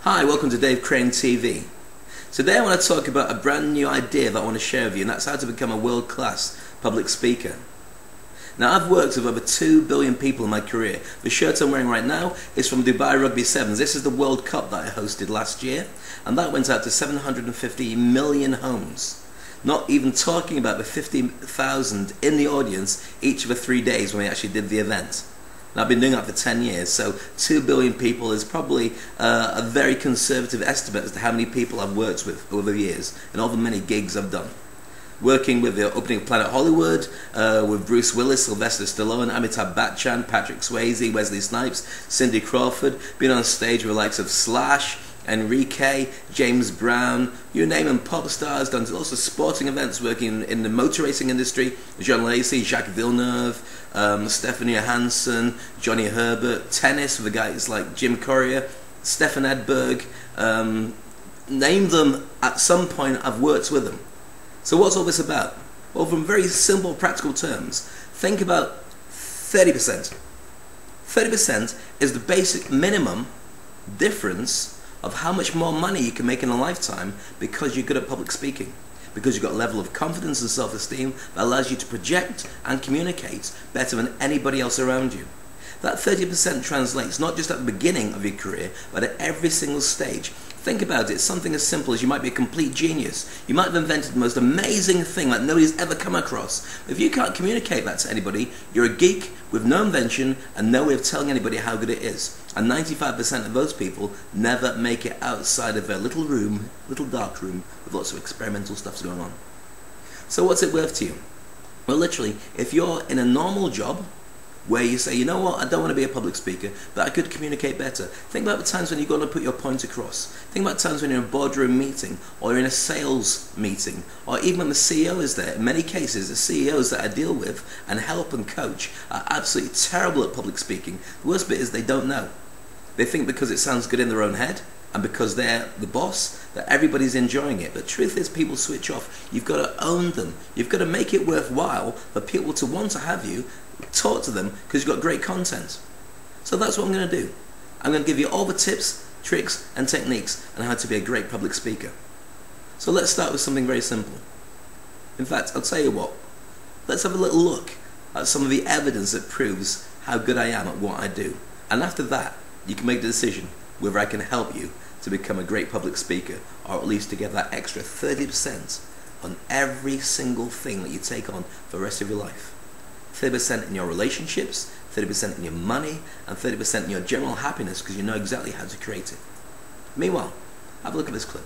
Hi, welcome to Dave Crane TV. Today I want to talk about a brand new idea that I want to share with you, and that's how to become a world-class public speaker. Now, I've worked with over 2 billion people in my career. The shirt I'm wearing right now is from Dubai Rugby Sevens. This is the World Cup that I hosted last year, and that went out to 750 million homes. Not even talking about the 50,000 in the audience each of the 3 days when we actually did the event. And I've been doing that for 10 years, so 2 billion people is probably a very conservative estimate as to how many people I've worked with over the years and all the many gigs I've done. Working with the opening of Planet Hollywood, with Bruce Willis, Sylvester Stallone, Amitabh Bachchan, Patrick Swayze, Wesley Snipes, Cindy Crawford, been on stage with the likes of Slash, Enrique, James Brown, you name them, pop stars, done lots of sporting events, working in the motor racing industry, John Lacey, Jacques Villeneuve, Stephanie Johansson, Johnny Herbert, tennis with the guys like Jim Courier, Stefan Edberg, name them, at some point I've worked with them. So what's all this about? Well, from very simple practical terms, think about 30%. 30% is the basic minimum difference of how much more money you can make in a lifetime because you're good at public speaking, because you've got a level of confidence and self-esteem that allows you to project and communicate better than anybody else around you. That 30% translates not just at the beginning of your career, but at every single stage. Think about it, something as simple as you might be a complete genius. You might have invented the most amazing thing that nobody's ever come across. If you can't communicate that to anybody, you're a geek with no invention and no way of telling anybody how good it is. And 95% of those people never make it outside of their little room, little dark room, with lots of experimental stuff going on. So what's it worth to you? Well, literally, if you're in a normal job, where you say, you know what, I don't want to be a public speaker, but I could communicate better. Think about the times when you're going to put your point across. Think about times when you're in a boardroom meeting, or you're in a sales meeting, or even when the CEO is there. In many cases, the CEOs that I deal with and help and coach are absolutely terrible at public speaking. The worst bit is they don't know. They think because it sounds good in their own head, and because they're the boss, that everybody's enjoying it. But the truth is, people switch off. You've got to own them. You've got to make it worthwhile for people to want to have you talk to them because you've got great content. So that's what I'm going to do. I'm going to give you all the tips, tricks and techniques on how to be a great public speaker. So let's start with something very simple. In fact, I'll tell you what, let's have a little look at some of the evidence that proves how good I am at what I do. And after that, you can make the decision whether I can help you to become a great public speaker, or at least to get that extra 30% on every single thing that you take on for the rest of your life. 30% in your relationships, 30% in your money, and 30% in your general happiness because you know exactly how to create it. Meanwhile, have a look at this clip.